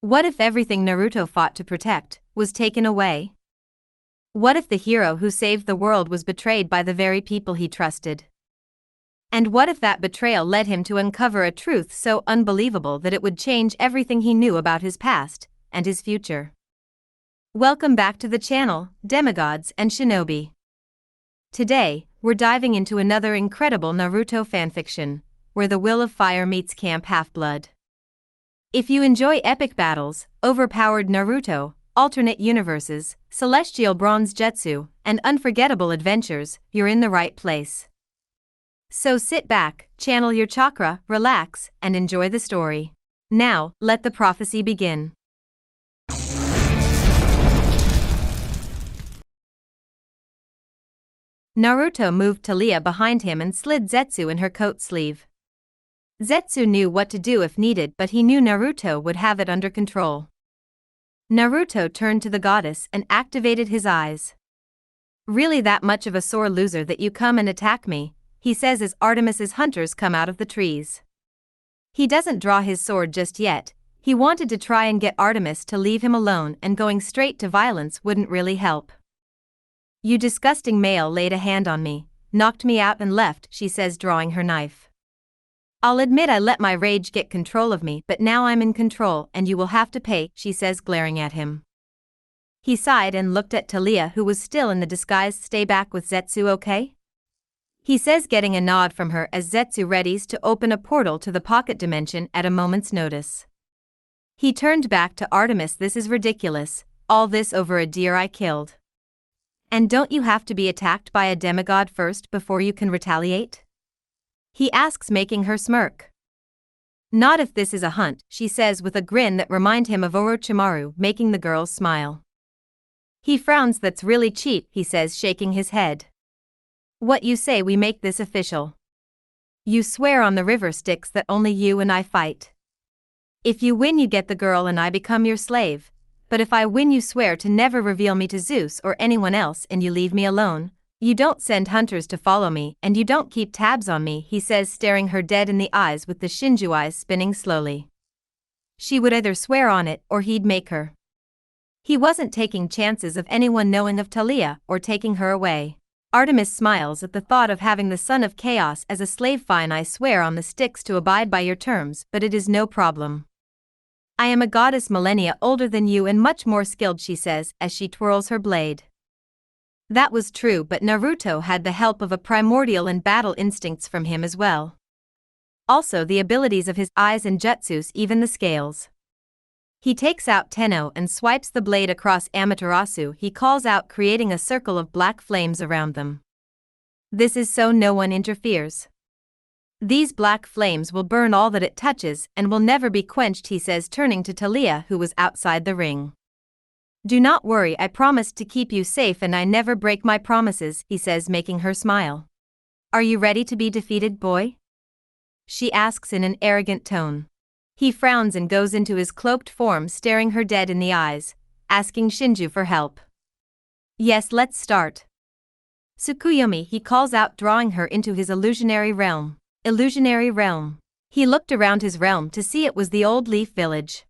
What if everything Naruto fought to protect was taken away? What if the hero who saved the world was betrayed by the very people he trusted? And what if that betrayal led him to uncover a truth so unbelievable that it would change everything he knew about his past and his future? Welcome back to the channel, Demigods and Shinobi. Today, we're diving into another incredible Naruto fanfiction, where the will of fire meets Camp Half-Blood. If you enjoy epic battles, overpowered Naruto, alternate universes, celestial bronze jutsu, and unforgettable adventures, you're in the right place. So sit back, channel your chakra, relax, and enjoy the story. Now, let the prophecy begin. Naruto moved Taliah behind him and slid Zetsu in her coat sleeve. Zetsu knew what to do if needed, but he knew Naruto would have it under control. Naruto turned to the goddess and activated his eyes. "Really that much of a sore loser that you come and attack me," he says as Artemis's hunters come out of the trees. He doesn't draw his sword just yet. He wanted to try and get Artemis to leave him alone, and going straight to violence wouldn't really help. "You disgusting male laid a hand on me, knocked me out and left," she says, drawing her knife. "I'll admit I let my rage get control of me, but now I'm in control and you will have to pay," she says, glaring at him. He sighed and looked at Taliah, who was still in the disguise. "Stay back with Zetsu, okay?" he says, getting a nod from her as Zetsu readies to open a portal to the pocket dimension at a moment's notice. He turned back to Artemis. "This is ridiculous, all this over a deer I killed. And don't you have to be attacked by a demigod first before you can retaliate?" he asks, making her smirk. "Not if this is a hunt," she says with a grin that reminds him of Orochimaru, making the girls smile. He frowns. "That's really cheap," he says, shaking his head. "What you say we make this official? You swear on the river Styx that only you and I fight. If you win you get the girl and I become your slave, but if I win you swear to never reveal me to Zeus or anyone else and you leave me alone. You don't send hunters to follow me and you don't keep tabs on me," he says, staring her dead in the eyes with the Shinju Eyes spinning slowly. She would either swear on it or he'd make her. He wasn't taking chances of anyone knowing of Taliah or taking her away. Artemis smiles at the thought of having the son of chaos as a slave. "Fine, I swear on the Styx to abide by your terms, but it is no problem. I am a goddess millennia older than you and much more skilled," she says as she twirls her blade. That was true, but Naruto had the help of a primordial and battle instincts from him as well. Also the abilities of his eyes and jutsus, even the scales. He takes out Tenno and swipes the blade across Amaterasu. He calls out, creating a circle of black flames around them. "This is so no one interferes. These black flames will burn all that it touches and will never be quenched," he says, turning to Taliah, who was outside the ring. "Do not worry, I promised to keep you safe and I never break my promises," he says, making her smile. "Are you ready to be defeated, boy?" she asks in an arrogant tone. He frowns and goes into his cloaked form, staring her dead in the eyes, asking Shinju for help. "Yes, let's start. Tsukuyomi," he calls out, drawing her into his illusionary realm. Illusionary realm. He looked around his realm to see it was the old Leaf Village.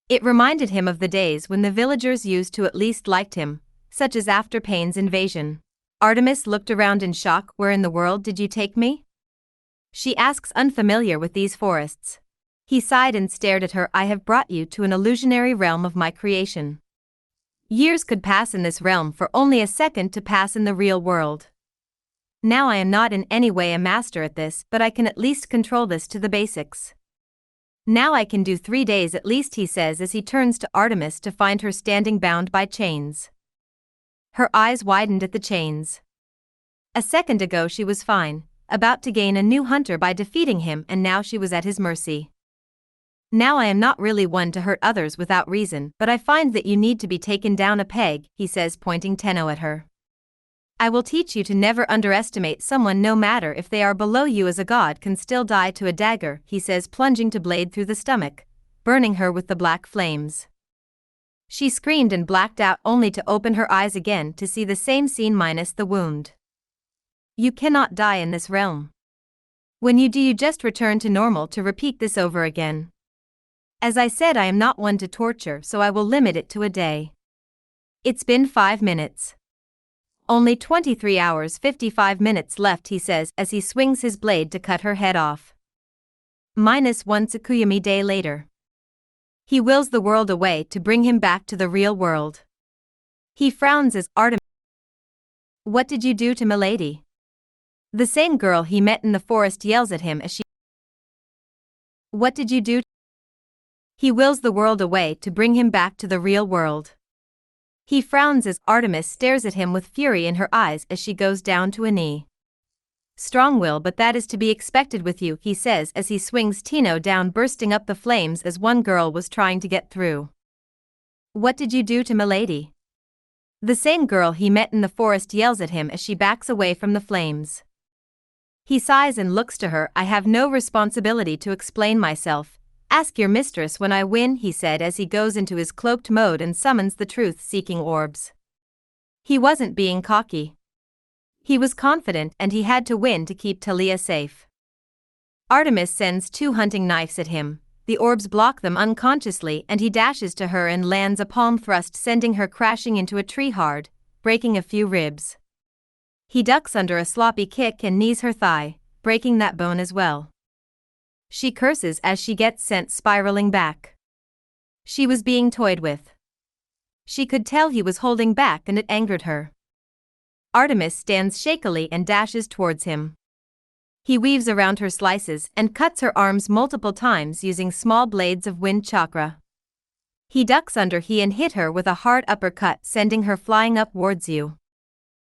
It reminded him of the days when the villagers used to at least liked him, such as after Pain's invasion. Artemis looked around in shock. "Where in the world did you take me?" she asks, unfamiliar with these forests. He sighed and stared at her. "I have brought you to an illusionary realm of my creation. Years could pass in this realm for only a second to pass in the real world. Now I am not in any way a master at this, but I can at least control this to the basics. Now I can do 3 days at least," he says as he turns to Artemis to find her standing bound by chains. Her eyes widened at the chains. A second ago she was fine, about to gain a new hunter by defeating him, and now she was at his mercy. "Now I am not really one to hurt others without reason, but I find that you need to be taken down a peg," he says, pointing Tenno at her. "I will teach you to never underestimate someone. No matter if they are below you, as a god can still die to a dagger," he says, plunging to blade through the stomach, burning her with the black flames. She screamed and blacked out, only to open her eyes again to see the same scene minus the wound. "You cannot die in this realm. When you do, you just return to normal to repeat this over again." As I said, I am not one to torture, so I will limit it to a day. It's been 5 minutes. Only 23 hours 55 minutes left, he says as he swings his blade to cut her head off. -1 Tsukuyami day later. He wills the world away to bring him back to the real world. He frowns as Artemis. What did you do to Milady? The same girl he met in the forest yells at him as she. What did you do? He wills the world away to bring him back to the real world. He frowns as Artemis stares at him with fury in her eyes as she goes down to a knee. Strong will, but that is to be expected with you, he says as he swings Tino down, bursting up the flames as one girl was trying to get through. What did you do to Milady? The same girl he met in the forest yells at him as she backs away from the flames. He sighs and looks to her. I have no responsibility to explain myself. Ask your mistress when I win, he said as he goes into his cloaked mode and summons the truth-seeking orbs. He wasn't being cocky. He was confident and he had to win to keep Talia safe. Artemis sends 2 hunting knives at him. The orbs block them unconsciously and he dashes to her and lands a palm thrust, sending her crashing into a tree hard, breaking a few ribs. He ducks under a sloppy kick and knees her thigh, breaking that bone as well. She curses as she gets sent spiraling back. She was being toyed with. She could tell he was holding back and it angered her. Artemis stands shakily and dashes towards him. He weaves around her, slices and cuts her arms multiple times using small blades of wind chakra. He ducks under he and hit her with a hard uppercut, sending her flying upwards you.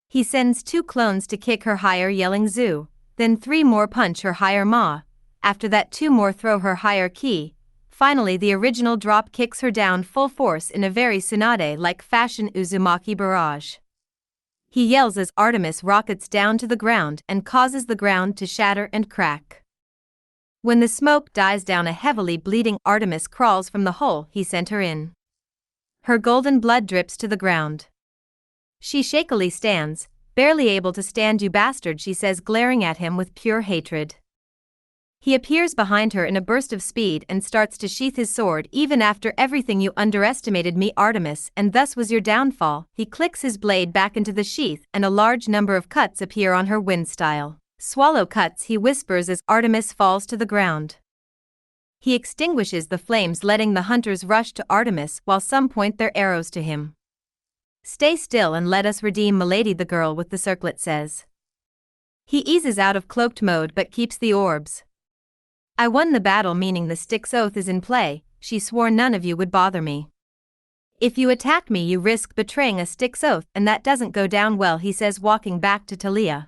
He sends 2 clones to kick her higher, yelling Zoo, then 3 more punch her higher Ma, after that 2 more throw her higher Ki. Finally the original drop kicks her down full force in a very Tsunade-like fashion, Uzumaki barrage. He yells as Artemis rockets down to the ground and causes the ground to shatter and crack. When the smoke dies down, a heavily bleeding Artemis crawls from the hole he sent her in. Her golden blood drips to the ground. She shakily stands, barely able to stand. You bastard, she says, glaring at him with pure hatred. He appears behind her in a burst of speed and starts to sheath his sword. Even after everything, you underestimated me, Artemis, and thus was your downfall. He clicks his blade back into the sheath and a large number of cuts appear on her wind style. Swallow cuts, he whispers as Artemis falls to the ground. He extinguishes the flames, letting the hunters rush to Artemis while some point their arrows to him. Stay still and let us redeem Milady, the girl with the circlet says. He eases out of cloaked mode but keeps the orbs. I won the battle, meaning the Styx oath is in play. She swore none of you would bother me. If you attack me you risk betraying a Styx oath and that doesn't go down well, he says, walking back to Talia.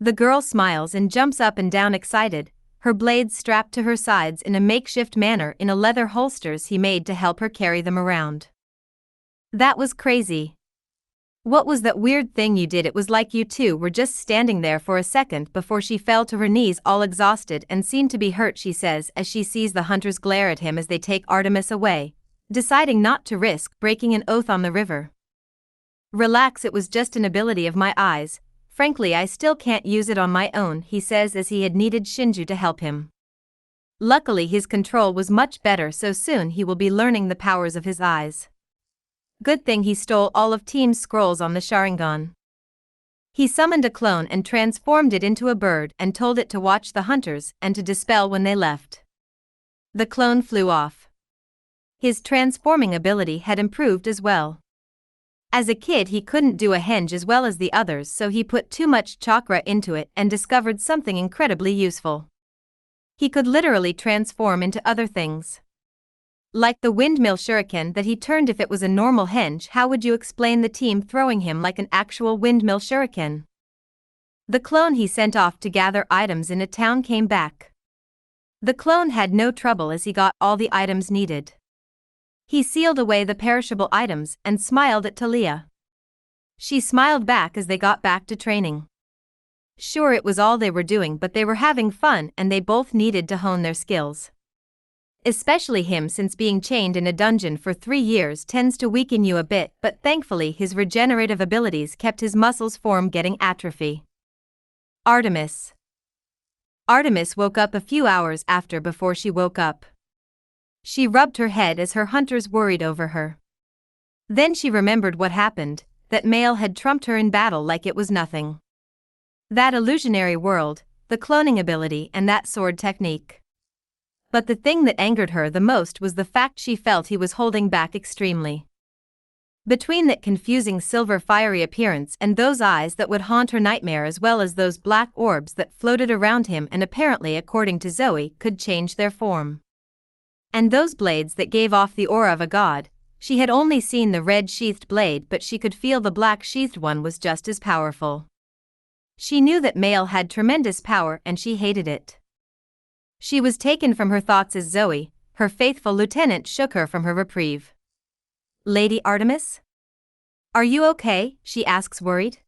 The girl smiles and jumps up and down excited, her blades strapped to her sides in a makeshift manner in a leather holsters he made to help her carry them around. That was crazy. What was that weird thing you did? It was like you two were just standing there for a second before she fell to her knees, all exhausted and seemed to be hurt, she says as she sees the hunters glare at him as they take Artemis away, deciding not to risk breaking an oath on the river. Relax, it was just an ability of my eyes. Frankly, I still can't use it on my own, he says as he had needed Shinju to help him. Luckily his control was much better, so soon he will be learning the powers of his eyes. Good thing he stole all of Team's scrolls on the Sharingan. He summoned a clone and transformed it into a bird and told it to watch the hunters and to dispel when they left. The clone flew off. His transforming ability had improved as well. As a kid he couldn't do a henge as well as the others, so he put too much chakra into it and discovered something incredibly useful. He could literally transform into other things. Like the windmill shuriken that he turned. If it was a normal henge, how would you explain the team throwing him like an actual windmill shuriken? The clone he sent off to gather items in a town came back. The clone had no trouble as he got all the items needed. He sealed away the perishable items and smiled at Talia. She smiled back as they got back to training. Sure, it was all they were doing, but they were having fun and they both needed to hone their skills. Especially him, since being chained in a dungeon for 3 years tends to weaken you a bit, but thankfully his regenerative abilities kept his muscles from getting atrophy. Artemis woke up a few hours after before she woke up. She rubbed her head as her hunters worried over her. Then she remembered what happened, that male had trumped her in battle like it was nothing. That illusionary world, the cloning ability and that sword technique. But the thing that angered her the most was the fact she felt he was holding back extremely. Between that confusing silver fiery appearance and those eyes that would haunt her nightmare, as well as those black orbs that floated around him and apparently, according to Zoe, could change their form. And those blades that gave off the aura of a god. She had only seen the red-sheathed blade, but she could feel the black-sheathed one was just as powerful. She knew that male had tremendous power and she hated it. She was taken from her thoughts as Zoe, her faithful lieutenant, shook her from her reprieve. "Lady Artemis? Are you okay?" she asks, worried.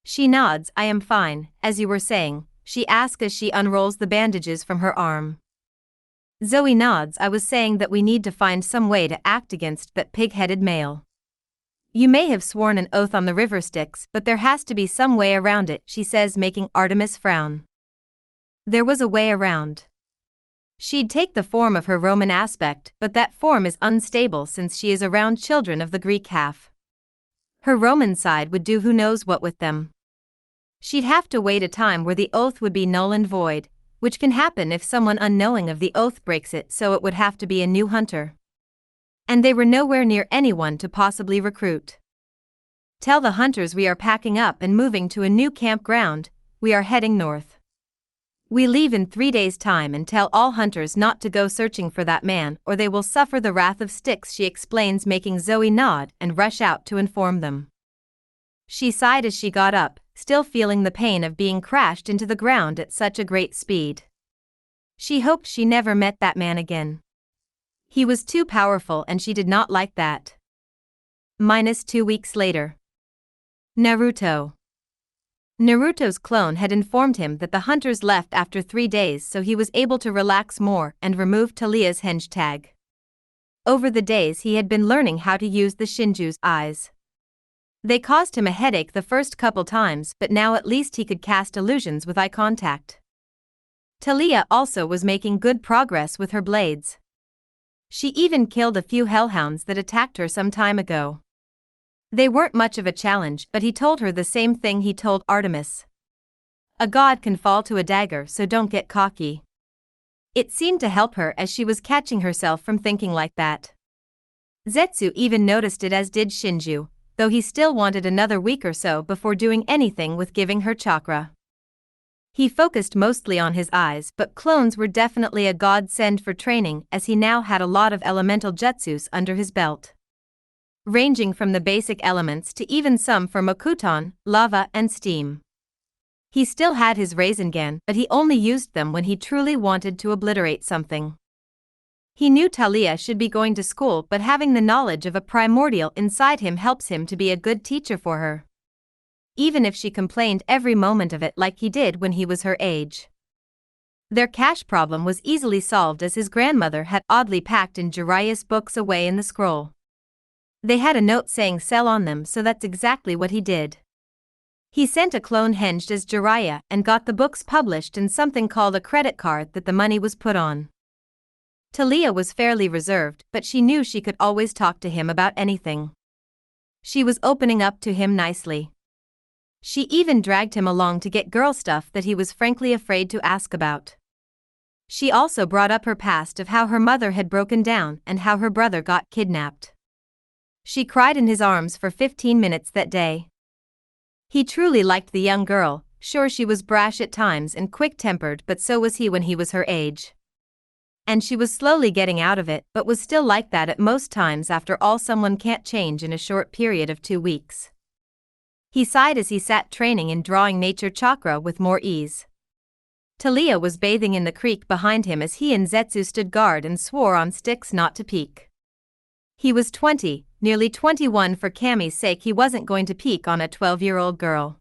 She nods. "I am fine, as you were saying," she asks as she unrolls the bandages from her arm. Zoe nods. "I was saying that we need to find some way to act against that pig-headed male. You may have sworn an oath on the river Styx, but there has to be some way around it," she says, making Artemis frown. There was a way around. She'd take the form of her Roman aspect, but that form is unstable since she is around children of the Greek half. Her Roman side would do who knows what with them. She'd have to wait a time where the oath would be null and void, which can happen if someone unknowing of the oath breaks it, so it would have to be a new hunter. And they were nowhere near anyone to possibly recruit. "Tell the hunters we are packing up and moving to a new campground. We are heading north. We leave in 3 days' time, and tell all hunters not to go searching for that man or they will suffer the wrath of Styx," she explains, making Zoe nod and rush out to inform them. She sighed as she got up, still feeling the pain of being crashed into the ground at such a great speed. She hoped she never met that man again. He was too powerful and she did not like that. -2 weeks later. Naruto. Naruto's clone had informed him that the hunters left after 3 days, so he was able to relax more and remove Talia's henge tag. Over the days he had been learning how to use the Shinju's eyes. They caused him a headache the first couple times, but now at least he could cast illusions with eye contact. Talia also was making good progress with her blades. She even killed a few hellhounds that attacked her some time ago. They weren't much of a challenge, but he told her the same thing he told Artemis. A god can fall to a dagger, so don't get cocky. It seemed to help her as she was catching herself from thinking like that. Zetsu even noticed it, as did Shinju, though he still wanted another week or so before doing anything with giving her chakra. He focused mostly on his eyes, but clones were definitely a godsend for training, as he now had a lot of elemental jutsus under his belt. Ranging from the basic elements to even some for Mokuton, lava and steam. He still had his Rasengan, but he only used them when he truly wanted to obliterate something. He knew Talia should be going to school, but having the knowledge of a primordial inside him helps him to be a good teacher for her. Even if she complained every moment of it like he did when he was her age. Their cash problem was easily solved, as his grandmother had oddly packed in Jiraiya's books away in the scroll. They had a note saying sell on them, so that's exactly what he did. He sent a clone henged as Jiraiya and got the books published and something called a credit card that the money was put on. Talia was fairly reserved, but she knew she could always talk to him about anything. She was opening up to him nicely. She even dragged him along to get girl stuff that he was frankly afraid to ask about. She also brought up her past of how her mother had broken down and how her brother got kidnapped. She cried in his arms for 15 minutes that day. He truly liked the young girl. Sure, she was brash at times and quick-tempered, but so was he when he was her age. And she was slowly getting out of it, but was still like that at most times. After all, someone can't change in a short period of 2 weeks. He sighed as he sat training in drawing nature chakra with more ease. Talia was bathing in the creek behind him as he and Zetsu stood guard and swore on Styx not to peek. He was 20, nearly 21 for Cammy's sake. He wasn't going to peek on a 12-year-old girl.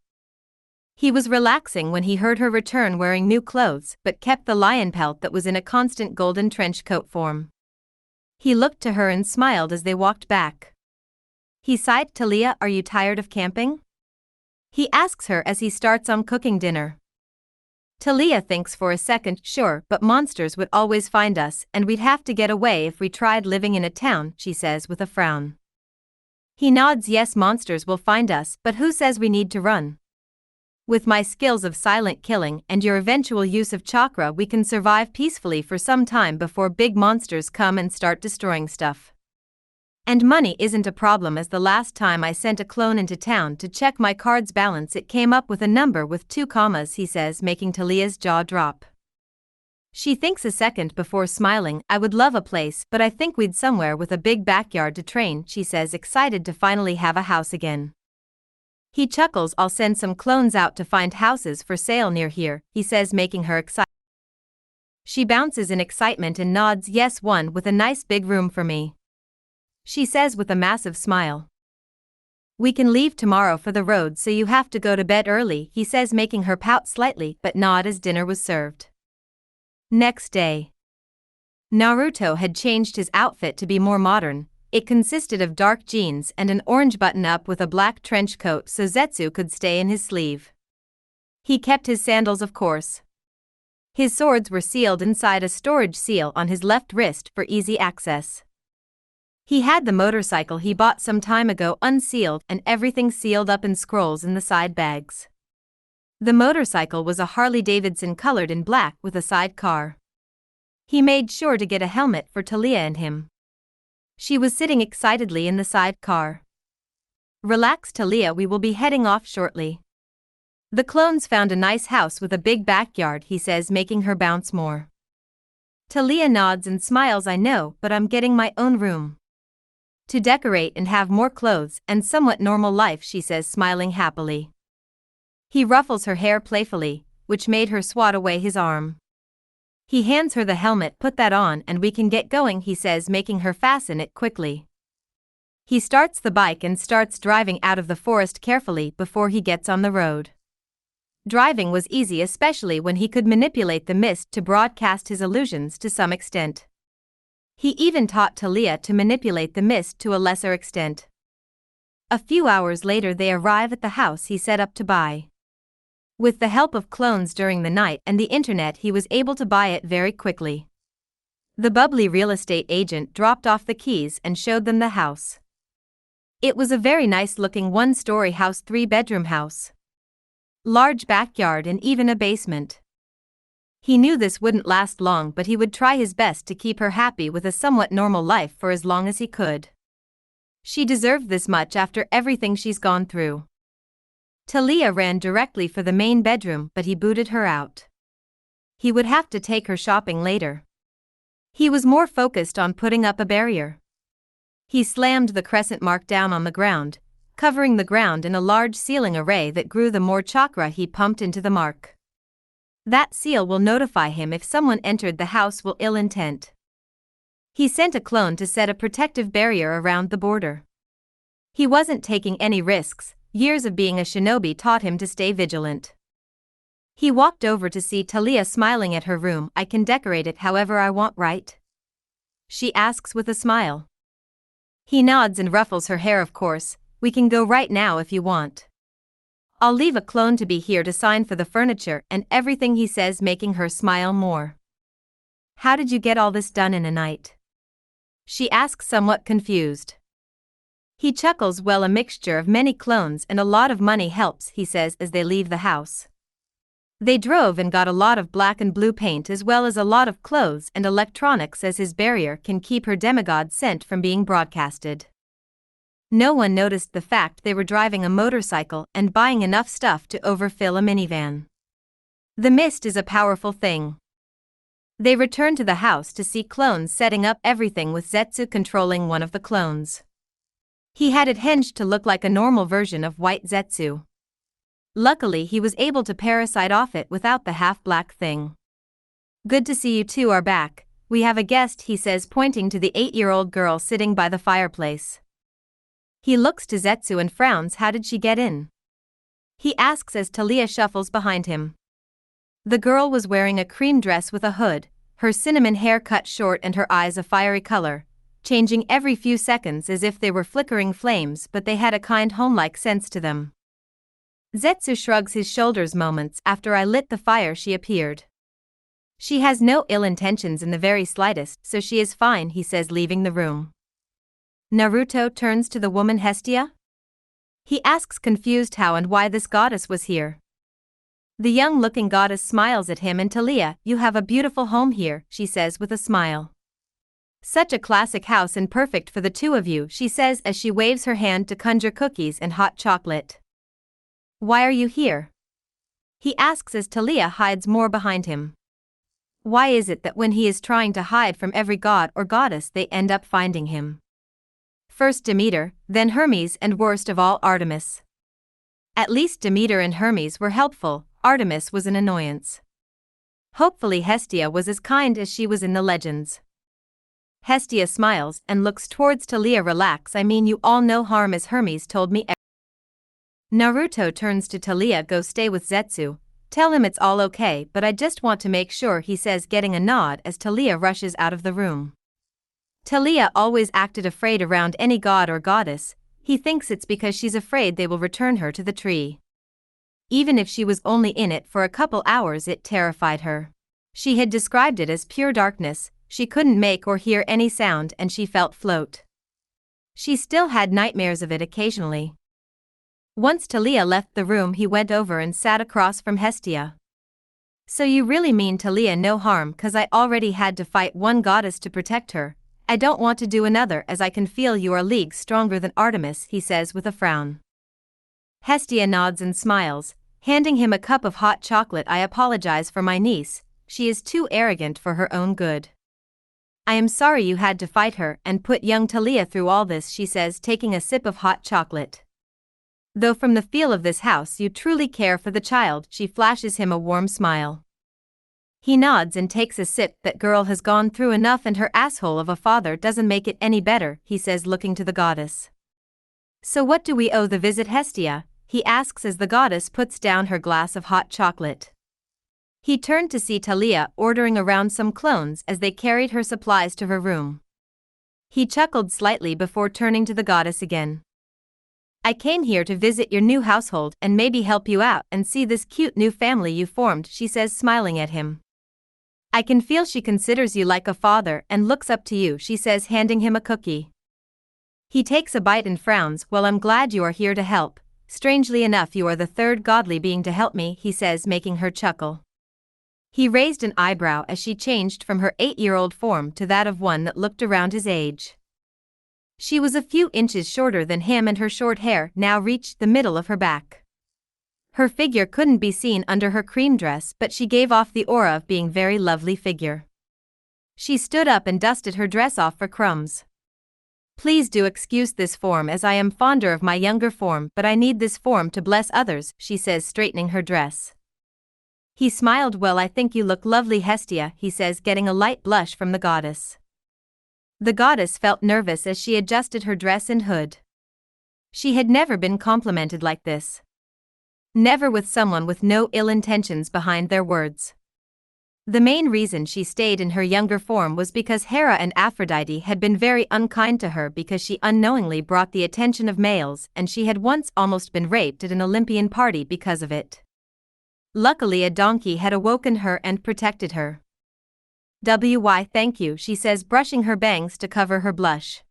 He was relaxing when he heard her return wearing new clothes, but kept the lion pelt that was in a constant golden trench coat form. He looked to her and smiled as they walked back. He sighed. "Talia, are you tired of camping?" He asks her as he starts on cooking dinner. Talia thinks for a second. Sure, but monsters would always find us and we'd have to get away if we tried living in a town, she says with a frown. He nods. Yes, monsters will find us, but who says we need to run? With my skills of silent killing and your eventual use of chakra, we can survive peacefully for some time before big monsters come and start destroying stuff. And money isn't a problem, as the last time I sent a clone into town to check my card's balance it came up with a number with 2 commas, he says, making Talia's jaw drop. She thinks a second before smiling. I would love a place, but I think we'd somewhere with a big backyard to train, she says, excited to finally have a house again. He chuckles. I'll send some clones out to find houses for sale near here, he says, making her excited. She bounces in excitement and nods. Yes, one with a nice big room for me, she says with a massive smile. We can leave tomorrow for the road, so you have to go to bed early, he says, making her pout slightly but nod as dinner was served. Next day. Naruto had changed his outfit to be more modern. It consisted of dark jeans and an orange button-up with a black trench coat so Zetsu could stay in his sleeve. He kept his sandals, of course. His swords were sealed inside a storage seal on his left wrist for easy access. He had the motorcycle he bought some time ago unsealed and everything sealed up in scrolls in the side bags. The motorcycle was a Harley-Davidson colored in black with a sidecar. He made sure to get a helmet for Talia and him. She was sitting excitedly in the sidecar. Relax, Talia, we will be heading off shortly. The clones found a nice house with a big backyard, he says, making her bounce more. Talia nods and smiles. I know, but I'm getting my own room to decorate and have more clothes and somewhat normal life, she says, smiling happily. He ruffles her hair playfully, which made her swat away his arm. He hands her the helmet. Put that on and we can get going, he says, making her fasten it quickly. He starts the bike and starts driving out of the forest carefully before he gets on the road. Driving was easy, especially when he could manipulate the mist to broadcast his illusions to some extent. He even taught Talia to manipulate the mist to a lesser extent. A few hours later they arrive at the house he set up to buy. With the help of clones during the night and the internet, he was able to buy it very quickly. The bubbly real estate agent dropped off the keys and showed them the house. It was a very nice-looking one-story house, 3-bedroom house. Large backyard and even a basement. He knew this wouldn't last long, but he would try his best to keep her happy with a somewhat normal life for as long as he could. She deserved this much after everything she's gone through. Talia ran directly for the main bedroom, but he booted her out. He would have to take her shopping later. He was more focused on putting up a barrier. He slammed the crescent mark down on the ground, covering the ground in a large sealing array that grew the more chakra he pumped into the mark. That seal will notify him if someone entered the house with ill intent. He sent a clone to set a protective barrier around the border. He wasn't taking any risks. Years of being a shinobi taught him to stay vigilant. He walked over to see Talia smiling at her room. I can decorate it however I want, right? She asks with a smile. He nods and ruffles her hair. Of course, we can go right now if you want. I'll leave a clone to be here to sign for the furniture and everything, he says, making her smile more. How did you get all this done in a night? She asks, somewhat confused. He chuckles. Well, a mixture of many clones and a lot of money helps, he says as they leave the house. They drove and got a lot of black and blue paint as well as a lot of clothes and electronics, as his barrier can keep her demigod scent from being broadcasted. No one noticed the fact they were driving a motorcycle and buying enough stuff to overfill a minivan. The mist is a powerful thing. They return to the house to see clones setting up everything, with Zetsu controlling one of the clones. He had it hinged to look like a normal version of white Zetsu. Luckily, he was able to parasite off it without the half-black thing. Good to see you two are back. We have a guest, he says, pointing to the 8-year-old girl sitting by the fireplace. He looks to Zetsu and frowns. How did she get in? He asks as Talia shuffles behind him. The girl was wearing a cream dress with a hood, her cinnamon hair cut short and her eyes a fiery color, changing every few seconds as if they were flickering flames, but they had a kind home-like sense to them. Zetsu shrugs his shoulders. Moments after I lit the fire she appeared. She has no ill intentions in the very slightest, so she is fine, he says, leaving the room. Naruto turns to the woman Hestia. He asks, confused, how and why this goddess was here. The young-looking goddess smiles at him and Talia, you have a beautiful home here, she says with a smile. Such a classic house and perfect for the two of you, she says as she waves her hand to conjure cookies and hot chocolate. Why are you here? He asks as Talia hides more behind him. Why is it that when he is trying to hide from every god or goddess they end up finding him? First Demeter, then Hermes, and worst of all Artemis. At least Demeter and Hermes were helpful, Artemis was an annoyance. Hopefully Hestia was as kind as she was in the legends. Hestia smiles and looks towards Talia. Relax, I mean you all know harm as Hermes told me. Naruto turns to Talia, go stay with Zetsu, tell him it's all okay but I just want to make sure, he says, getting a nod as Talia rushes out of the room. Talia always acted afraid around any god or goddess, he thinks it's because she's afraid they will return her to the tree. Even if she was only in it for a couple hours it terrified her. She had described it as pure darkness, she couldn't make or hear any sound and she felt float. She still had nightmares of it occasionally. Once Talia left the room he went over and sat across from Hestia. So you really mean Talia no harm, cause I already had to fight one goddess to protect her, I don't want to do another as I can feel you are leagues stronger than Artemis, he says with a frown. Hestia nods and smiles, handing him a cup of hot chocolate. I apologize for my niece, she is too arrogant for her own good. I am sorry you had to fight her and put young Talia through all this, she says, taking a sip of hot chocolate. Though from the feel of this house you truly care for the child, she flashes him a warm smile. He nods and takes a sip. That girl has gone through enough and her asshole of a father doesn't make it any better, he says, looking to the goddess. So what do we owe the visit, Hestia? He asks as the goddess puts down her glass of hot chocolate. He turned to see Talia ordering around some clones as they carried her supplies to her room. He chuckled slightly before turning to the goddess again. I came here to visit your new household and maybe help you out and see this cute new family you formed, she says, smiling at him. I can feel she considers you like a father and looks up to you, she says, handing him a cookie. He takes a bite and frowns. Well, I'm glad you are here to help. Strangely enough, you are the third godly being to help me, he says, making her chuckle. He raised an eyebrow as she changed from her 8-year-old form to that of one that looked around his age. She was a few inches shorter than him and her short hair now reached the middle of her back. Her figure couldn't be seen under her cream dress, but she gave off the aura of being very lovely figure. She stood up and dusted her dress off for crumbs. Please do excuse this form as I am fonder of my younger form, but I need this form to bless others, she says, straightening her dress. He smiled. Well, I think you look lovely, Hestia, he says, getting a light blush from the goddess. The goddess felt nervous as she adjusted her dress and hood. She had never been complimented like this. Never with someone with no ill intentions behind their words. The main reason she stayed in her younger form was because Hera and Aphrodite had been very unkind to her because she unknowingly brought the attention of males and she had once almost been raped at an Olympian party because of it. Luckily a donkey had awoken her and protected her. Why thank you, she says, brushing her bangs to cover her blush.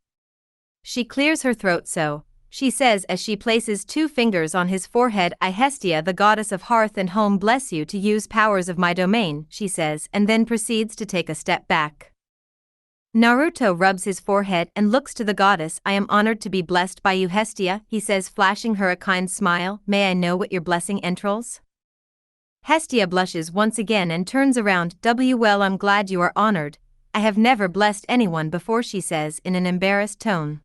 She clears her throat. So, she says as she places 2 fingers on his forehead. I, Hestia, the goddess of hearth and home, bless you to use powers of my domain, she says, and then proceeds to take a step back. Naruto rubs his forehead and looks to the goddess. I am honored to be blessed by you, Hestia, he says, flashing her a kind smile. May I know what your blessing entails? Hestia blushes once again and turns around. Well, I'm glad you are honored. I have never blessed anyone before, she says in an embarrassed tone.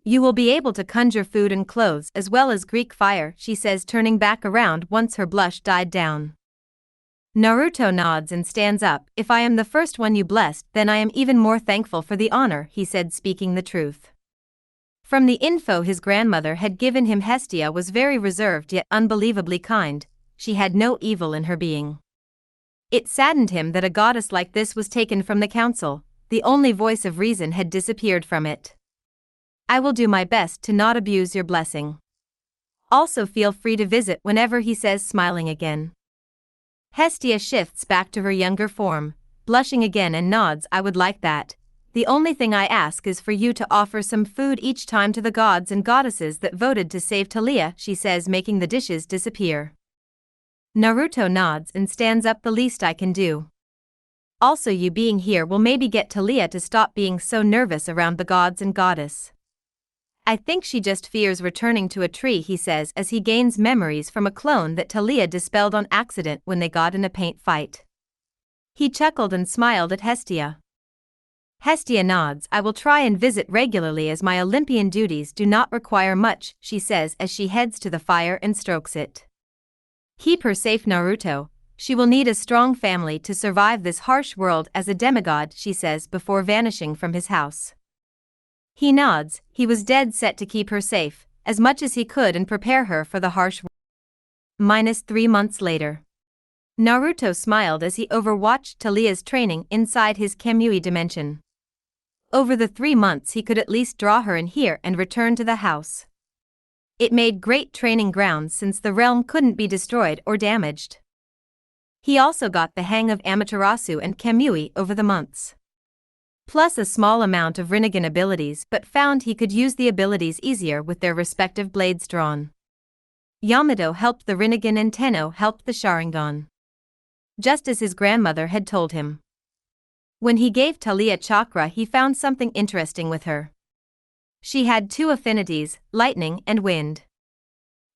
You will be able to conjure food and clothes as well as Greek fire, she says, turning back around once her blush died down. Naruto nods and stands up. If I am the first one you blessed, then I am even more thankful for the honor, he said, speaking the truth. From the info his grandmother had given him, Hestia was very reserved yet unbelievably kind. She had no evil in her being. It saddened him that a goddess like this was taken from the council. The only voice of reason had disappeared from it. I will do my best to not abuse your blessing. Also feel free to visit whenever, he says, smiling again. Hestia shifts back to her younger form, blushing again and nods. I would like that. The only thing I ask is for you to offer some food each time to the gods and goddesses that voted to save Talia, she says, making the dishes disappear. Naruto nods and stands up. The least I can do. Also, you being here will maybe get Talia to stop being so nervous around the gods and goddess. I think she just fears returning to a tree, he says as he gains memories from a clone that Talia dispelled on accident when they got in a paint fight. He chuckled and smiled at Hestia. Hestia nods. I will try and visit regularly as my Olympian duties do not require much, she says as she heads to the fire and strokes it. Keep her safe, Naruto. She will need a strong family to survive this harsh world as a demigod, she says before vanishing from his house. He nods. He was dead set to keep her safe, as much as he could, and prepare her for the harsh world. -3 months later. Naruto smiled as he overwatched Talia's training inside his Kamui dimension. Over the 3 months he could at least draw her in here and return to the house. It made great training grounds since the realm couldn't be destroyed or damaged. He also got the hang of Amaterasu and Kamui over the months. Plus a small amount of Rinnegan abilities, but found he could use the abilities easier with their respective blades drawn. Yamato helped the Rinnegan and Tenno helped the Sharingan. Just as his grandmother had told him. When he gave Talia chakra, he found something interesting with her. She had 2 affinities, lightning and wind.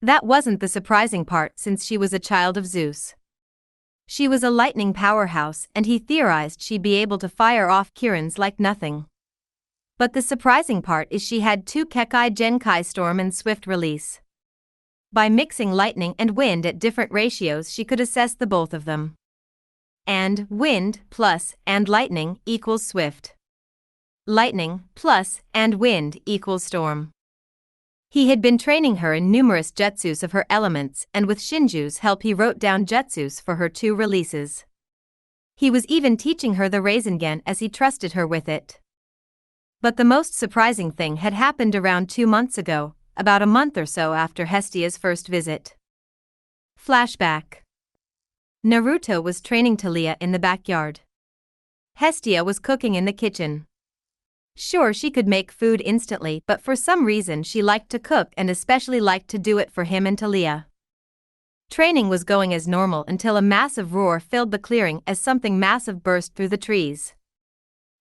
That wasn't the surprising part since she was a child of Zeus. She was a lightning powerhouse and he theorized she'd be able to fire off Kirins like nothing. But the surprising part is she had 2 Kekai Genkai storm and swift release. By mixing lightning and wind at different ratios she could assess the both of them. And wind plus and lightning equals swift. Lightning plus and wind equals storm. He had been training her in numerous jutsus of her elements, and with Shinju's help he wrote down jutsus for her 2 releases. He was even teaching her the Rasengan as he trusted her with it. But the most surprising thing had happened around 2 months ago, about a month or so after Hestia's first visit. Flashback. Naruto was training Talia in the backyard. Hestia was cooking in the kitchen. Sure, she could make food instantly, but for some reason she liked to cook and especially liked to do it for him and Talia. Training was going as normal until a massive roar filled the clearing as something massive burst through the trees.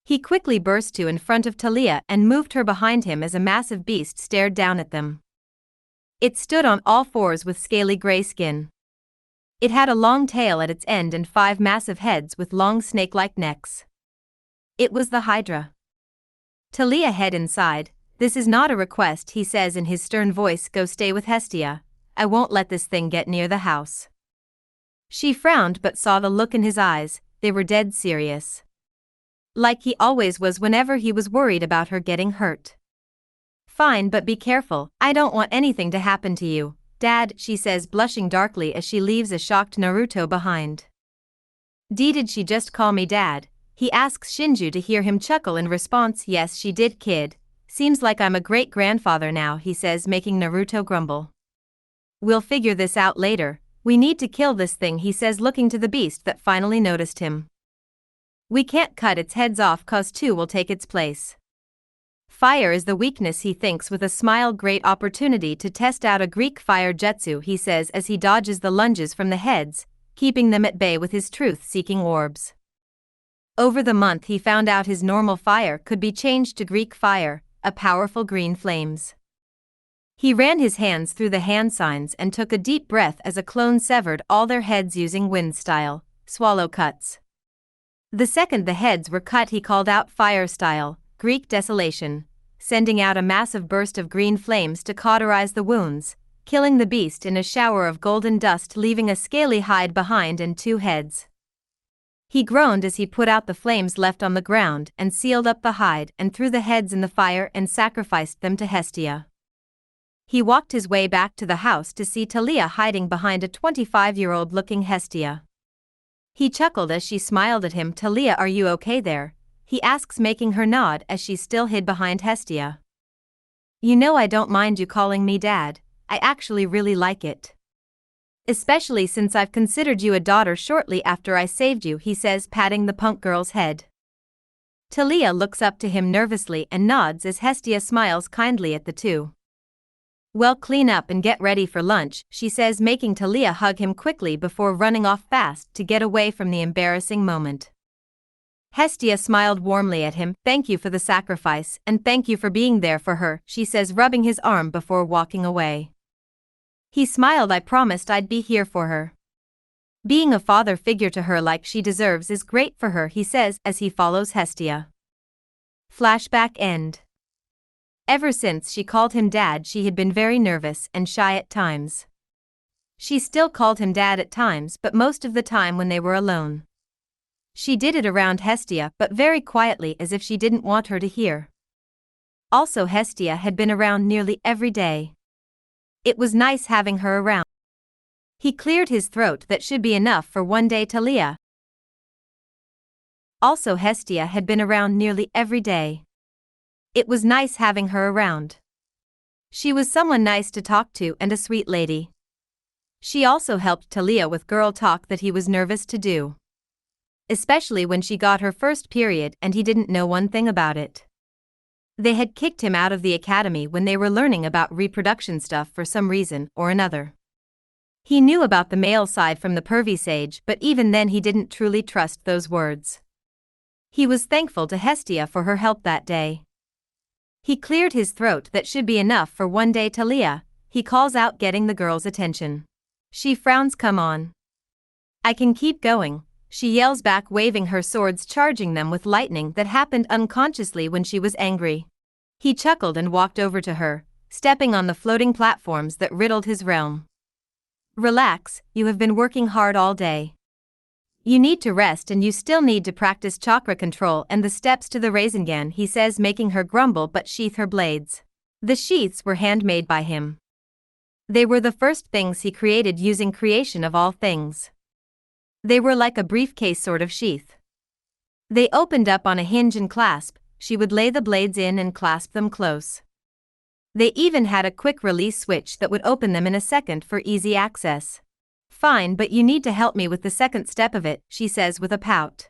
He quickly burst to in front of Talia and moved her behind him as a massive beast stared down at them. It stood on all 4s with scaly gray skin. It had a long tail at its end and 5 massive heads with long snake-like necks. It was the Hydra. Talia head inside. This is not a request, he says in his stern voice. Go stay with Hestia. I won't let this thing get near the house. She frowned but saw the look in his eyes. They were dead serious. Like he always was whenever he was worried about her getting hurt. Fine, but be careful. I don't want anything to happen to you, Dad, she says, blushing darkly as she leaves a shocked Naruto behind. Did she just call me Dad? He asks Shinju to hear him chuckle in response. Yes, she did, kid. Seems like I'm a great-grandfather now, he says, making Naruto grumble. We'll figure this out later. We need to kill this thing, he says, looking to the beast that finally noticed him. We can't cut its heads off cause 2 will take its place. Fire is the weakness, he thinks with a smile. Great opportunity to test out a Greek fire jutsu, he says as he dodges the lunges from the heads, keeping them at bay with his truth-seeking orbs. Over the month he found out his normal fire could be changed to Greek fire, a powerful green flames. He ran his hands through the hand signs and took a deep breath as a clone severed all their heads using wind style, swallow cuts. The second the heads were cut he called out fire style, Greek desolation, sending out a massive burst of green flames to cauterize the wounds, killing the beast in a shower of golden dust, leaving a scaly hide behind and 2 heads. He groaned as he put out the flames left on the ground and sealed up the hide and threw the heads in the fire and sacrificed them to Hestia. He walked his way back to the house to see Talia hiding behind a 25-year-old looking Hestia. He chuckled as she smiled at him. Talia, are you okay there? He asks, making her nod as she still hid behind Hestia. You know I don't mind you calling me Dad. I actually really like it. Especially since I've considered you a daughter shortly after I saved you, he says, patting the punk girl's head. Talia looks up to him nervously and nods as Hestia smiles kindly at the two. Well, clean up and get ready for lunch, she says, making Talia hug him quickly before running off fast to get away from the embarrassing moment. Hestia smiled warmly at him. Thank you for the sacrifice, and thank you for being there for her, she says, rubbing his arm before walking away. He smiled. I promised I'd be here for her. Being a father figure to her like she deserves is great for her, he says as he follows Hestia. Flashback end. Ever since she called him dad, she had been very nervous and shy at times. She still called him dad at times, but most of the time when they were alone. She did it around Hestia, but very quietly, as if she didn't want her to hear. Also, Hestia had been around nearly every day. It was nice having her around. He cleared his throat. That should be enough for one day, Talia. Also, Hestia had been around nearly every day. It was nice having her around. She was someone nice to talk to and a sweet lady. She also helped Talia with girl talk that he was nervous to do. Especially when she got her first period and he didn't know one thing about it. They had kicked him out of the academy when they were learning about reproduction stuff for some reason or another. He knew about the male side from the pervy sage, but even then he didn't truly trust those words. He was thankful to Hestia for her help that day. He cleared his throat. That should be enough for one day, Talia, he calls out, getting the girl's attention. She frowns. Come on. I can keep going, she yells back, waving her swords, charging them with lightning that happened unconsciously when she was angry. He chuckled and walked over to her, stepping on the floating platforms that riddled his realm. Relax, you have been working hard all day. You need to rest, and you still need to practice chakra control and the steps to the Rasengan, he says, making her grumble but sheath her blades. The sheaths were handmade by him. They were the first things he created using creation of all things. They were like a briefcase sort of sheath. They opened up on a hinge and clasp. She would lay the blades in and clasp them close. They even had a quick release switch that would open them in a second for easy access. Fine, but you need to help me with the second step of it, she says with a pout.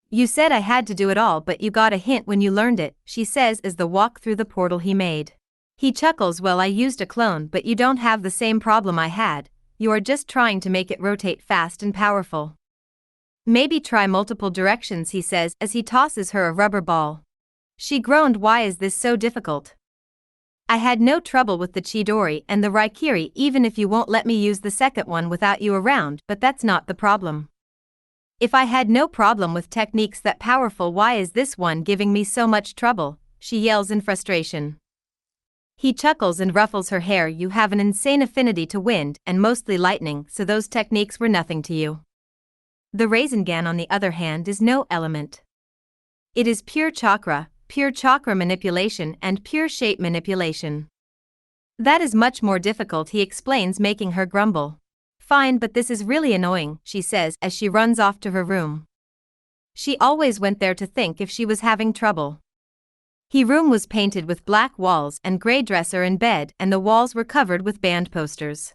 You said I had to do it all, but you got a hint when you learned it, she says as the walk through the portal he made. He chuckles. Well, I used a clone, but you don't have the same problem I had. You are just trying to make it rotate fast and powerful. Maybe try multiple directions, he says as he tosses her a rubber ball. She groaned. Why is this so difficult? I had no trouble with the Chidori and the Raikiri, even if you won't let me use the second one without you around, but that's not the problem. If I had no problem with techniques that powerful, why is this one giving me so much trouble? She yells in frustration. He chuckles and ruffles her hair. You have an insane affinity to wind and mostly lightning, so those techniques were nothing to you. The Rasengan, on the other hand, is no element. It is pure chakra manipulation and pure shape manipulation. That is much more difficult, he explains, making her grumble. Fine, but this is really annoying, she says as she runs off to her room. She always went there to think if she was having trouble. Her room was painted with black walls and gray dresser and bed, and the walls were covered with band posters.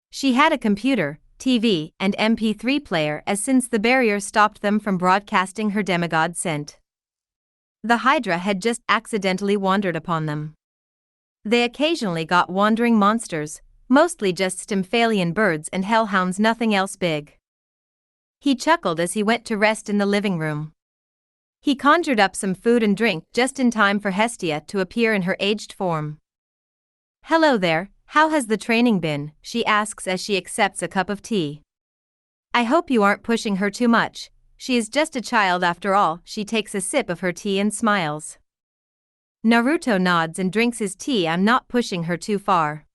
She had a computer, TV, and MP3 player, as since the barrier stopped them from broadcasting her demigod scent. The Hydra had just accidentally wandered upon them. They occasionally got wandering monsters, mostly just Stymphalian birds and hellhounds, nothing else big. He chuckled as he went to rest in the living room. He conjured up some food and drink just in time for Hestia to appear in her aged form. Hello there, how has the training been? She asks as she accepts a cup of tea. I hope you aren't pushing her too much. She is just a child after all. She takes a sip of her tea and smiles. Naruto nods and drinks his tea. I'm not pushing her too far.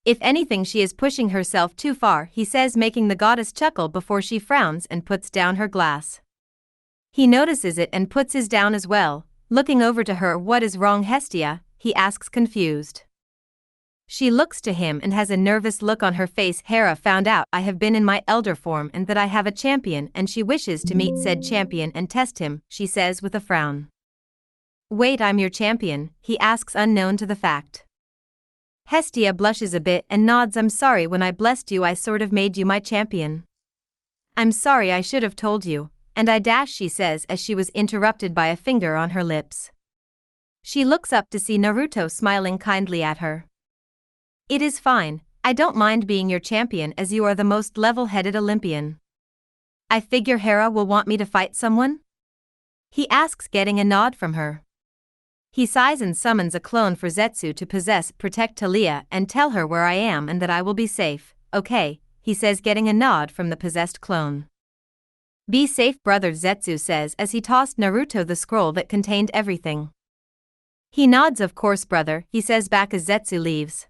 If anything, she is pushing herself too far, he says, making the goddess chuckle before she frowns and puts down her glass. He notices it and puts his down as well, looking over to her. What is wrong, Hestia? He asks, confused. She looks to him and has a nervous look on her face. Hera found out I have been in my elder form and that I have a champion, and she wishes to meet said champion and test him, she says with a frown. Wait, I'm your champion? He asks, unknown to the fact. Hestia blushes a bit and nods. I'm sorry, when I blessed you I sort of made you my champion. I'm sorry, I should have told you, and I dash, she says as she was interrupted by a finger on her lips. She looks up to see Naruto smiling kindly at her. It is fine, I don't mind being your champion as you are the most level-headed Olympian. I figure Hera will want me to fight someone? He asks, getting a nod from her. He sighs and summons a clone for Zetsu to protect Talia and tell her where I am and that I will be safe. Okay, he says, getting a nod from the possessed clone. Be safe, brother, Zetsu says as he tossed Naruto the scroll that contained everything. He nods, of course brother, he says back as Zetsu leaves.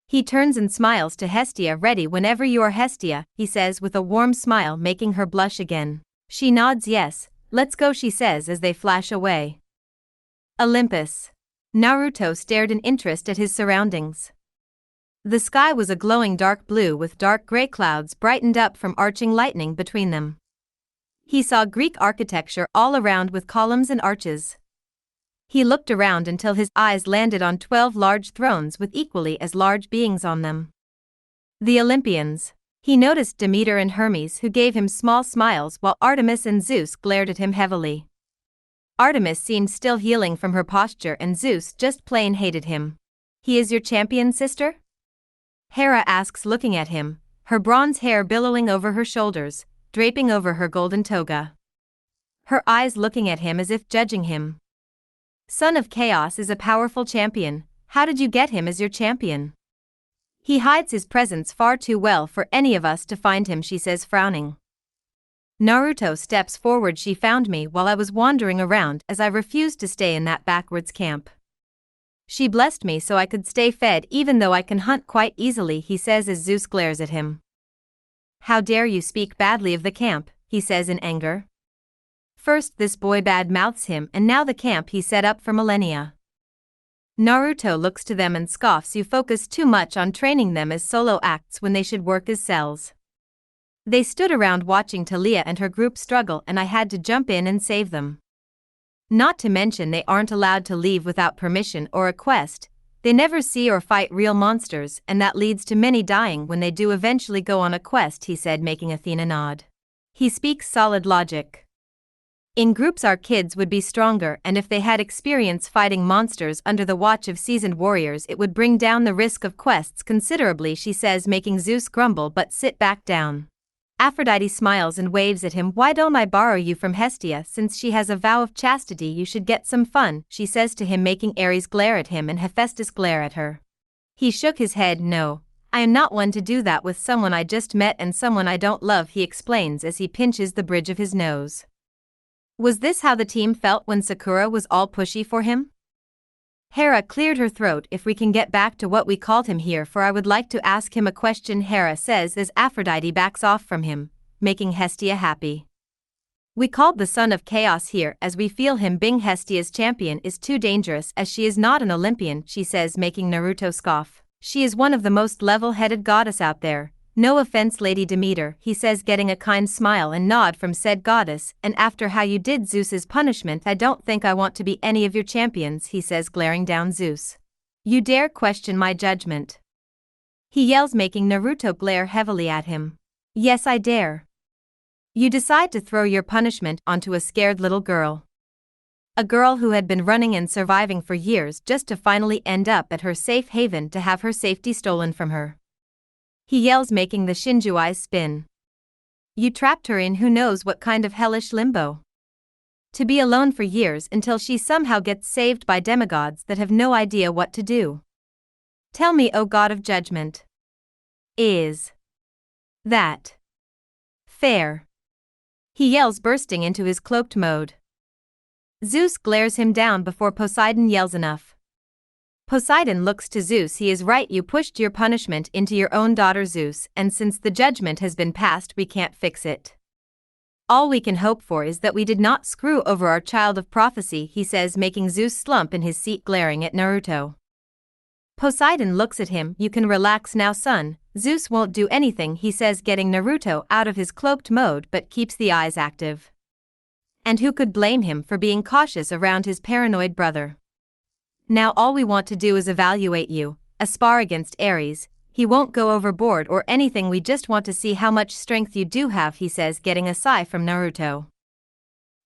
He turns and smiles to Hestia. Ready whenever you are, Hestia, he says with a warm smile, making her blush again. She nods yes, let's go, she says as they flash away. Olympus. Naruto stared in interest at his surroundings. The sky was a glowing dark blue with dark gray clouds brightened up from arching lightning between them. He saw Greek architecture all around with columns and arches. He looked around until his eyes landed on 12 large thrones with equally as large beings on them. The Olympians. He noticed Demeter and Hermes, who gave him small smiles, while Artemis and Zeus glared at him heavily. Artemis seemed still healing from her posture and Zeus just plain hated him. He is your champion, sister? Hera asks, looking at him, her bronze hair billowing over her shoulders, draping over her golden toga. Her eyes looking at him as if judging him. Son of Chaos is a powerful champion, how did you get him as your champion? He hides his presence far too well for any of us to find him, she says, frowning. Naruto steps forward. She found me while I was wandering around as I refused to stay in that backwards camp. She blessed me so I could stay fed even though I can hunt quite easily, he says as Zeus glares at him. How dare you speak badly of the camp, he says in anger. First this boy bad mouths him and now the camp he set up for millennia. Naruto looks to them and scoffs. You focus too much on training them as solo acts when they should work as cells. They stood around watching Talia and her group struggle and I had to jump in and save them. Not to mention they aren't allowed to leave without permission or a quest, they never see or fight real monsters and that leads to many dying when they do eventually go on a quest, he said, making Athena nod. He speaks solid logic. In groups our kids would be stronger and if they had experience fighting monsters under the watch of seasoned warriors it would bring down the risk of quests considerably, she says, making Zeus grumble but sit back down. Aphrodite smiles and waves at him. Why don't I borrow you from Hestia? Since she has a vow of chastity you should get some fun, she says to him, making Ares glare at him and Hephaestus glare at her. He shook his head. No, I am not one to do that with someone I just met and someone I don't love, he explains as he pinches the bridge of his nose. Was this how the team felt when Sakura was all pushy for him? Hera cleared her throat. If we can get back to what we called him here for, I would like to ask him a question, Hera says as Aphrodite backs off from him, making Hestia happy. We called the Son of Chaos here as we feel him being Hestia's champion is too dangerous as she is not an Olympian, she says, making Naruto scoff. She is one of the most level-headed goddess out there. No offense, Lady Demeter, he says, getting a kind smile and nod from said goddess, and after how you did Zeus's punishment I don't think I want to be any of your champions, he says, glaring down Zeus. You dare question my judgment? He yells, making Naruto glare heavily at him. Yes, I dare. You decide to throw your punishment onto a scared little girl. A girl who had been running and surviving for years just to finally end up at her safe haven to have her safety stolen from her. He yells, making the Shinju Eyes spin. You trapped her in who knows what kind of hellish limbo. To be alone for years until she somehow gets saved by demigods that have no idea what to do. Tell me, O God of judgment. Is that fair? He yells, bursting into his cloaked mode. Zeus glares him down before Poseidon yells enough. Poseidon looks to Zeus. He is right, you pushed your punishment into your own daughter Zeus, and since the judgment has been passed we can't fix it. All we can hope for is that we did not screw over our child of prophecy, he says, making Zeus slump in his seat, glaring at Naruto. Poseidon looks at him. You can relax now, son, Zeus won't do anything, he says, getting Naruto out of his cloaked mode but keeps the eyes active. And who could blame him for being cautious around his paranoid brother? Now all we want to do is evaluate you, a spar against Ares. He won't go overboard or anything, we just want to see how much strength you do have, he says, getting a sigh from Naruto.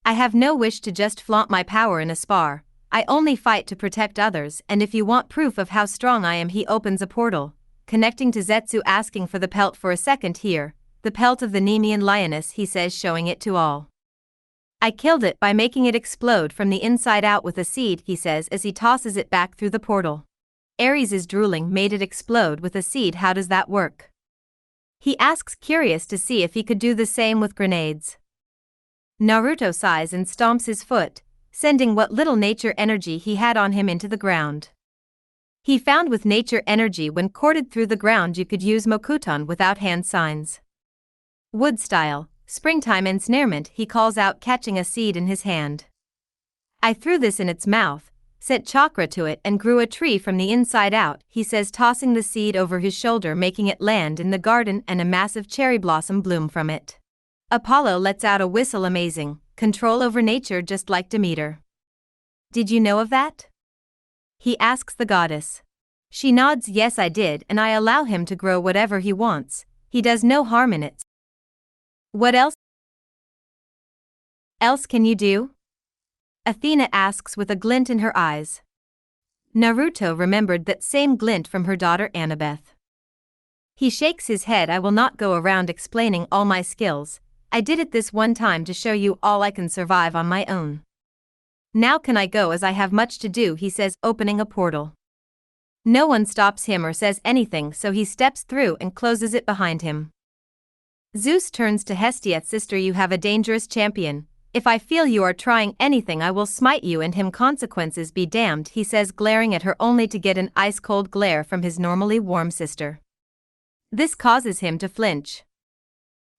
I have no wish to just flaunt my power in a spar. I only fight to protect others, and if you want proof of how strong I am, he opens a portal, connecting to Zetsu, asking for the pelt for a second. Here, the pelt of the Nemean lioness, he says, showing it to all. I killed it by making it explode from the inside out with a seed, he says as he tosses it back through the portal. Ares is drooling. Made it explode with a seed, how does that work? He asks, curious to see if he could do the same with grenades. Naruto sighs and stomps his foot, sending what little nature energy he had on him into the ground. He found with nature energy when corded through the ground you could use Mokuton without hand signs. Wood style, springtime ensnarement, he calls out, catching a seed in his hand. I threw this in its mouth, sent chakra to it, and grew a tree from the inside out, he says, tossing the seed over his shoulder, making it land in the garden and a massive cherry blossom bloom from it. Apollo lets out a whistle. Amazing, control over nature just like Demeter. Did you know of that? He asks the goddess. She nods, yes I did, and I allow him to grow whatever he wants, he does no harm in it. What else can you do? Athena asks with a glint in her eyes. Naruto remembered that same glint from her daughter Annabeth. He shakes his head. I will not go around explaining all my skills. I did it this one time to show you all I can survive on my own. Now can I go, as I have much to do, he says, opening a portal. No one stops him or says anything, so he steps through and closes it behind him. Zeus turns to Hestia, sister, you have a dangerous champion. If I feel you are trying anything, I will smite you and him. Consequences be damned, he says, glaring at her only to get an ice-cold glare from his normally warm sister. This causes him to flinch.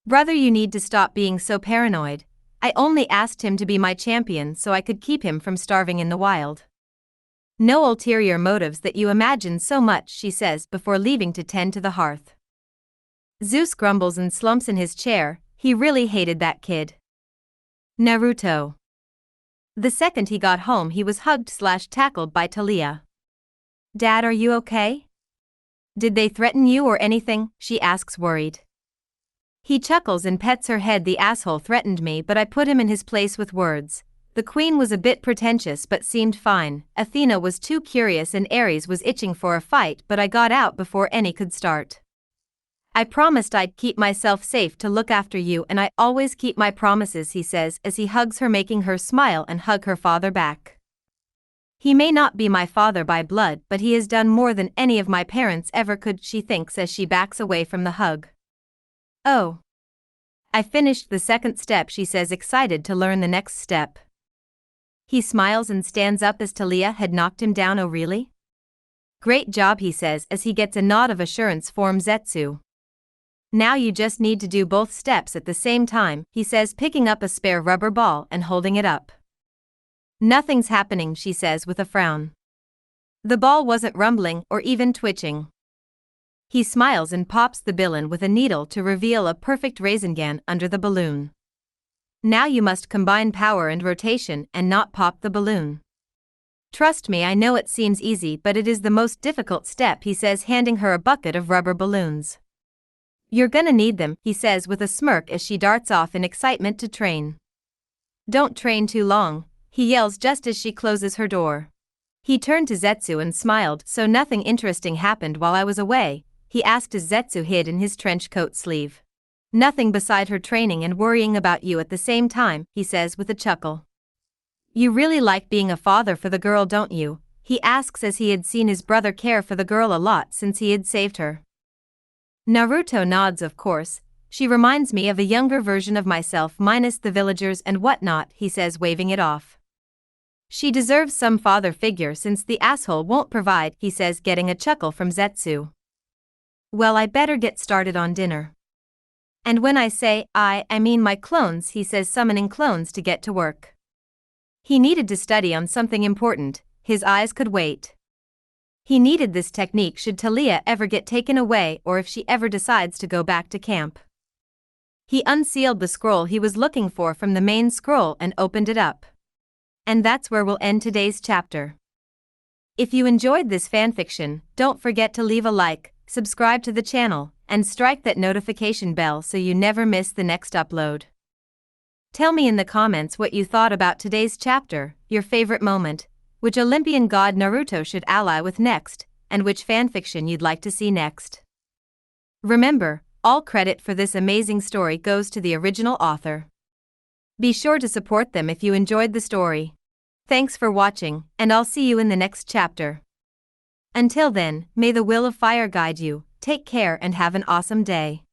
Brother, you need to stop being so paranoid. I only asked him to be my champion so I could keep him from starving in the wild. No ulterior motives that you imagine so much, she says before leaving to tend to the hearth. Zeus grumbles and slumps in his chair. He really hated that kid. Naruto. The second he got home, he was hugged/tackled by Talia. Dad, are you okay? Did they threaten you or anything? She asks, worried. He chuckles and pets her head. The asshole threatened me, but I put him in his place with words. The queen was a bit pretentious but seemed fine. Athena was too curious and Ares was itching for a fight, but I got out before any could start. I promised I'd keep myself safe to look after you, and I always keep my promises, he says as he hugs her, making her smile and hug her father back. He may not be my father by blood, but he has done more than any of my parents ever could, she thinks as she backs away from the hug. Oh. I finished the second step, she says, excited to learn the next step. He smiles and stands up as Talia had knocked him down. Oh really? Great job, he says as he gets a nod of assurance from Zetsu. Now you just need to do both steps at the same time, he says, picking up a spare rubber ball and holding it up. Nothing's happening, she says with a frown. The ball wasn't rumbling or even twitching. He smiles and pops the balloon with a needle to reveal a perfect Rasengan under the balloon. Now you must combine power and rotation and not pop the balloon. Trust me, I know it seems easy, but it is the most difficult step, he says, handing her a bucket of rubber balloons. You're gonna need them, he says with a smirk as she darts off in excitement to train. Don't train too long, he yells just as she closes her door. He turned to Zetsu and smiled. So nothing interesting happened while I was away? He asked as Zetsu hid in his trench coat sleeve. Nothing beside her training and worrying about you at the same time, he says with a chuckle. You really like being a father for the girl, don't you? He asks as he had seen his brother care for the girl a lot since he had saved her. Naruto nods, of course. She reminds me of a younger version of myself minus the villagers and whatnot, he says, waving it off. She deserves some father figure since the asshole won't provide, he says, getting a chuckle from Zetsu. Well, I better get started on dinner. And when I say I mean my clones, he says, summoning clones to get to work. He needed to study on something important, his eyes could wait. He needed this technique should Talia ever get taken away or if she ever decides to go back to camp. He unsealed the scroll he was looking for from the main scroll and opened it up. And that's where we'll end today's chapter. If you enjoyed this fanfiction, don't forget to leave a like, subscribe to the channel, and strike that notification bell so you never miss the next upload. Tell me in the comments what you thought about today's chapter, your favorite moment, which Olympian god Naruto should ally with next, and which fanfiction you'd like to see next. Remember, all credit for this amazing story goes to the original author. Be sure to support them if you enjoyed the story. Thanks for watching, and I'll see you in the next chapter. Until then, may the will of fire guide you, take care and have an awesome day.